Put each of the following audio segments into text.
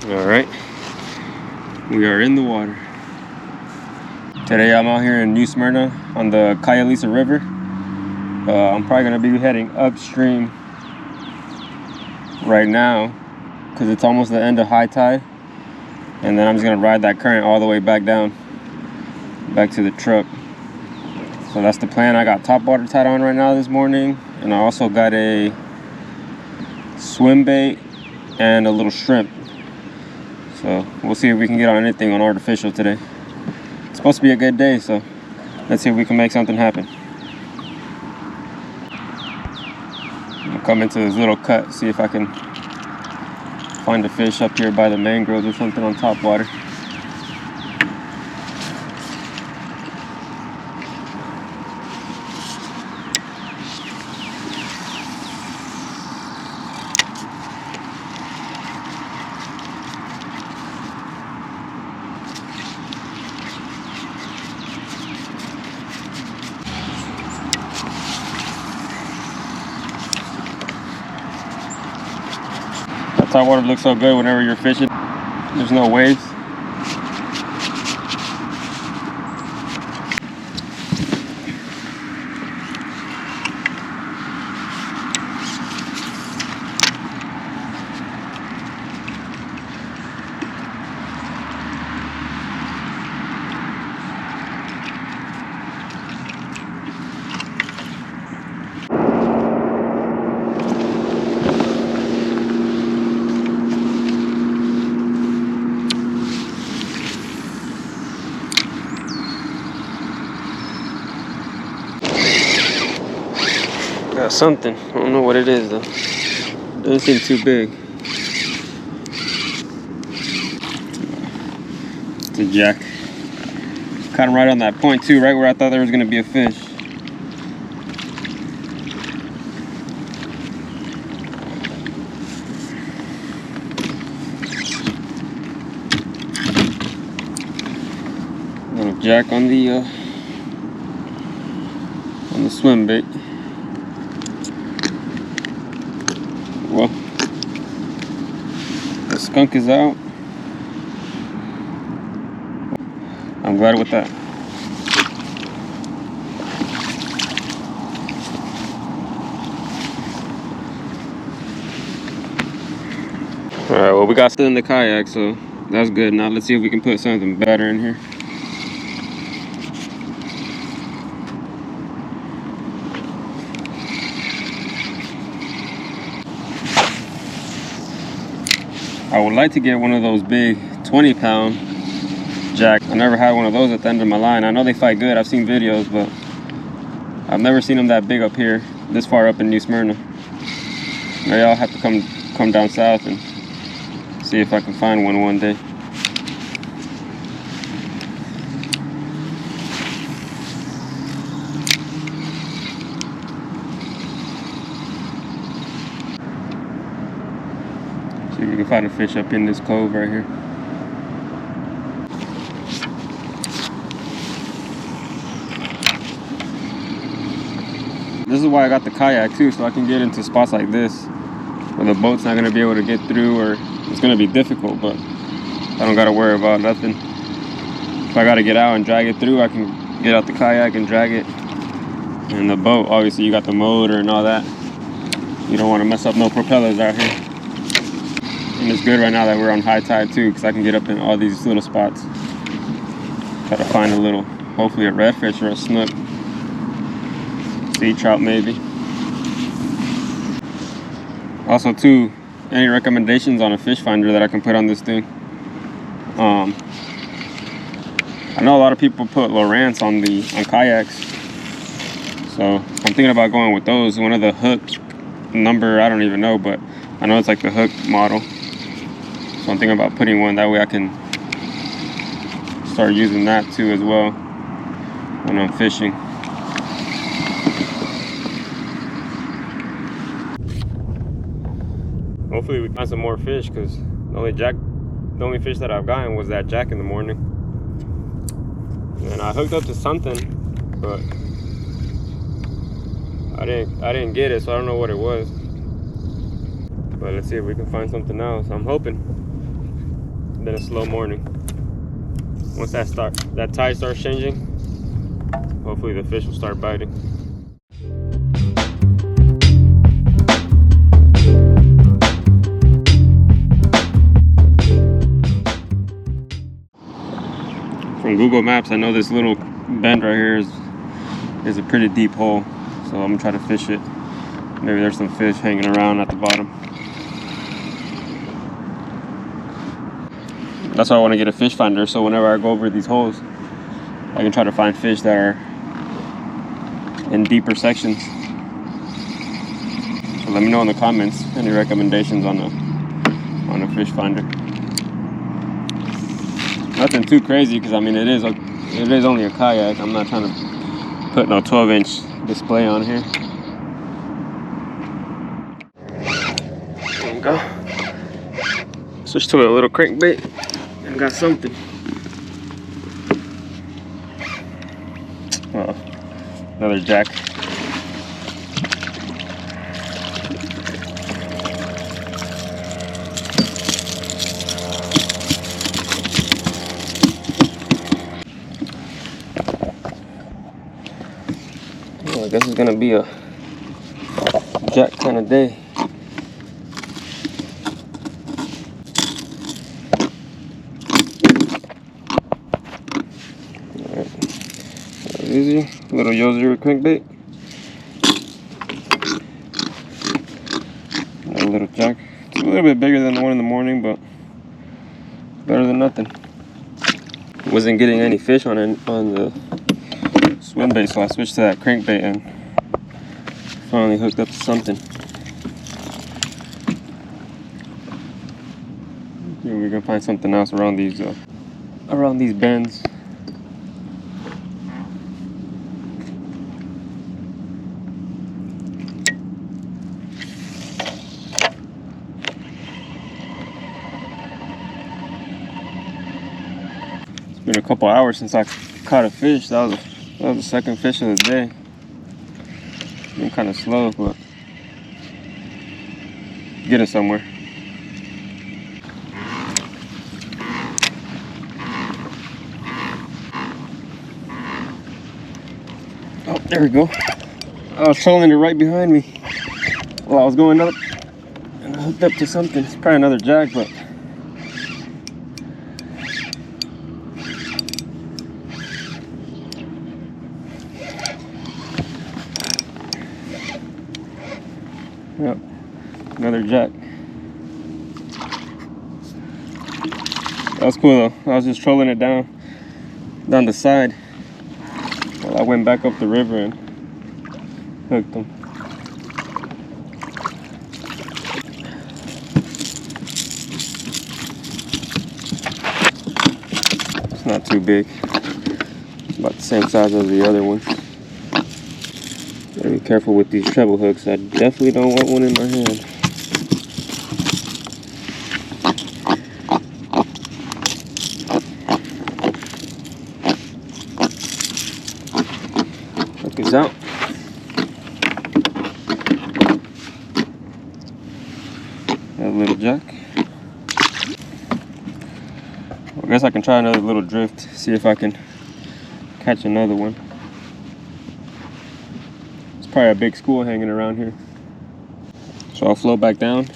All right, we are in the water. Today I'm out here in New Smyrna on the Callalisa River. I'm probably gonna be heading upstream right now because it's almost the end of high tide, and then I'm just gonna ride that current all the way back down, back to the truck. So that's the plan. I got top water tied on right now this morning, and I also got a swim bait and a little shrimp. So we'll see if we can get on anything on artificial today. It's supposed to be a good day, so let's see if we can make something happen. I'll come into this little cut, see if I can find a fish up here by the mangroves or something on top water. Top water looks so good whenever you're fishing. There's no waves. Got something. I don't know what it is though. Doesn't seem too big. It's a jack. Caught him right on that point too, right where I thought there was gonna be a fish. Little jack on the swim bait. Well, the skunk is out. I'm glad with that. All right, well, we got still in the kayak, so that's good. Now let's see if we can put something better in here. I would like to get one of those big 20-pound jack. I never had one of those at the end of my line. I know they fight good. I've seen videos, but I've never seen them that big up here, this far up in New Smyrna. Maybe I'll have to come down south and see if I can find one day. See if we can find a fish up in this cove right here. This is why I got the kayak too, so I can get into spots like this where the boat's not going to be able to get through, or it's going to be difficult, but I don't got to worry about nothing. If I got to get out and drag it through, I can get out the kayak and drag it. And the boat, obviously you got the motor and all that. You don't want to mess up no propellers out here. And it's good right now that we're on high tide too, because I can get up in all these little spots. Try to find a little, hopefully a redfish or a snook. Sea trout maybe. Also too, any recommendations on a fish finder that I can put on this thing? I know a lot of people put Lowrance on kayaks, so I'm thinking about going with those. One of the hook number, I don't even know, but I know it's like the hook model. So I'm thinking about putting one, that way I can start using that too as well when I'm fishing. Hopefully we find some more fish, because the only fish that I've gotten was that jack in the morning. And I hooked up to something, but I didn't get it, so I don't know what it was. But let's see if we can find something else. I'm hoping. been a slow morning. Once that tide starts changing, hopefully the fish will start biting. From Google Maps, I know this little bend right here is a pretty deep hole, so I'm gonna try to fish it. Maybe there's some fish hanging around at the bottom. That's why I want to get a fish finder, so whenever I go over these holes, I can try to find fish that are in deeper sections. So let me know in the comments any recommendations on a fish finder. Nothing too crazy, because I mean it is only a kayak. I'm not trying to put no 12-inch display on here. There we go. Switch to a little crankbait and got something. Oh, another jack. Well, I guess it's gonna be a jack kind of day. Easy, little Yo-Zero crankbait. A little jack. It's a little bit bigger than the one in the morning, but better than nothing. Wasn't getting any fish on the swim bait, so I switched to that crankbait and finally hooked up to something. Maybe we can find something else around these bends. Been a couple hours since I caught a fish. That was the second fish of the day. Been kind of slow, but getting somewhere. Oh, there we go. I was trolling it right behind me while I was going up, and I hooked up to something. It's probably another jack, but yep, another jack. That was cool though. I was just trolling it down the side while I went back up the river and hooked them. It's not too big. It's about the same size as the other one. Gotta be careful with these treble hooks. I definitely don't want one in my hand. Hook is out. That little jack. Well, I guess I can try another little drift, see if I can catch another one. Probably a big school hanging around here. So I'll float back down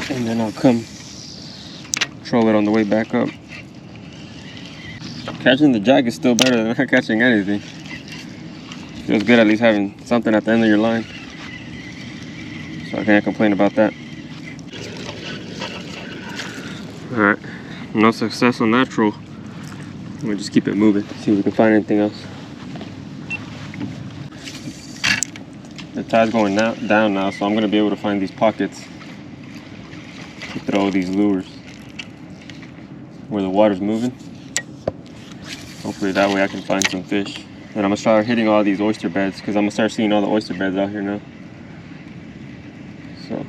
and then I'll come troll it on the way back up. Catching the jack is still better than not catching anything. Feels good at least having something at the end of your line. So I can't complain about that. Alright, no success on that troll. We'll just keep it moving, see if we can find anything else. The tide's going down now, so I'm going to be able to find these pockets to throw these lures where the water's moving. Hopefully that way I can find some fish. And I'm going to start hitting all these oyster beds, because I'm going to start seeing all the oyster beds out here now. So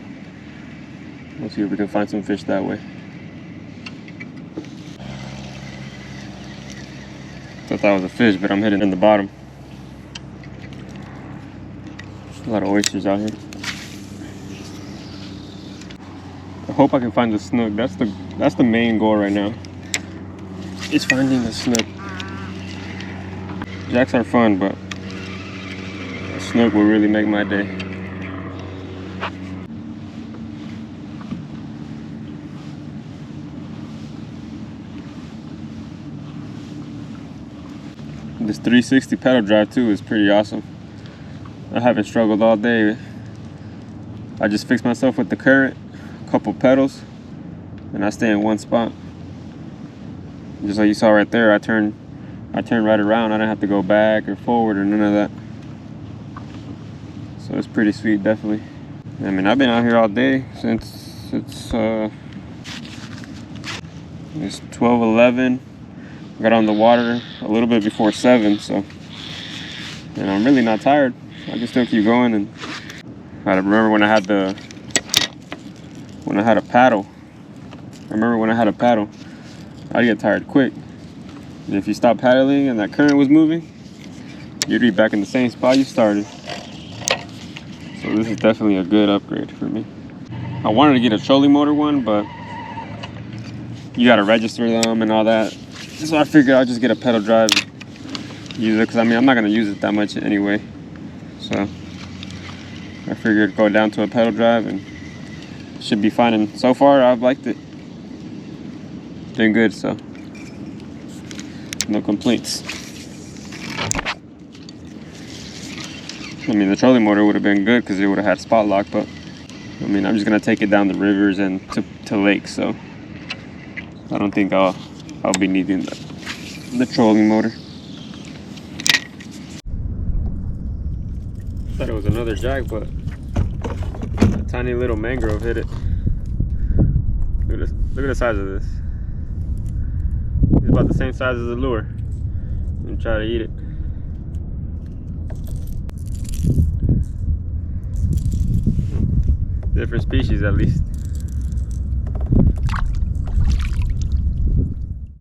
we'll see if we can find some fish that way. Thought that was a fish, but I'm hitting in the bottom. A lot of oysters out here. Oh, hope I can find the snook. That's the main goal right now. Is finding the snook. Jacks are fun, but a snook will really make my day. This 360 pedal drive too is pretty awesome. I haven't struggled all day. I just fix myself with the current, a couple pedals, and I stay in one spot. Just like you saw right there, I turn right around. I don't have to go back or forward or none of that. So it's pretty sweet, definitely. I mean, I've been out here all day since it's 12:11. Got on the water a little bit before 7, so, and I'm really not tired. I can still keep going. And I remember when I had a paddle. I'd get tired quick. And if you stop paddling and that current was moving, you'd be back in the same spot you started. So this is definitely a good upgrade for me. I wanted to get a trolling motor one, but you gotta register them and all that. So I figured I'll just get a pedal drive and use it, because I mean, I'm not gonna use it that much anyway. So I figured go down to a pedal drive and it should be fine. And so far I've liked it. It's been good, so no complaints. I mean, the trolling motor would have been good because it would have had spot lock, but I mean, I'm just gonna take it down the rivers and to lakes, so I don't think I'll be needing the trolling motor. Thought it was another jack, but a tiny little mangrove hit it. Look at the size of this. It's about the same size as the lure. And try to eat it. Different species, at least.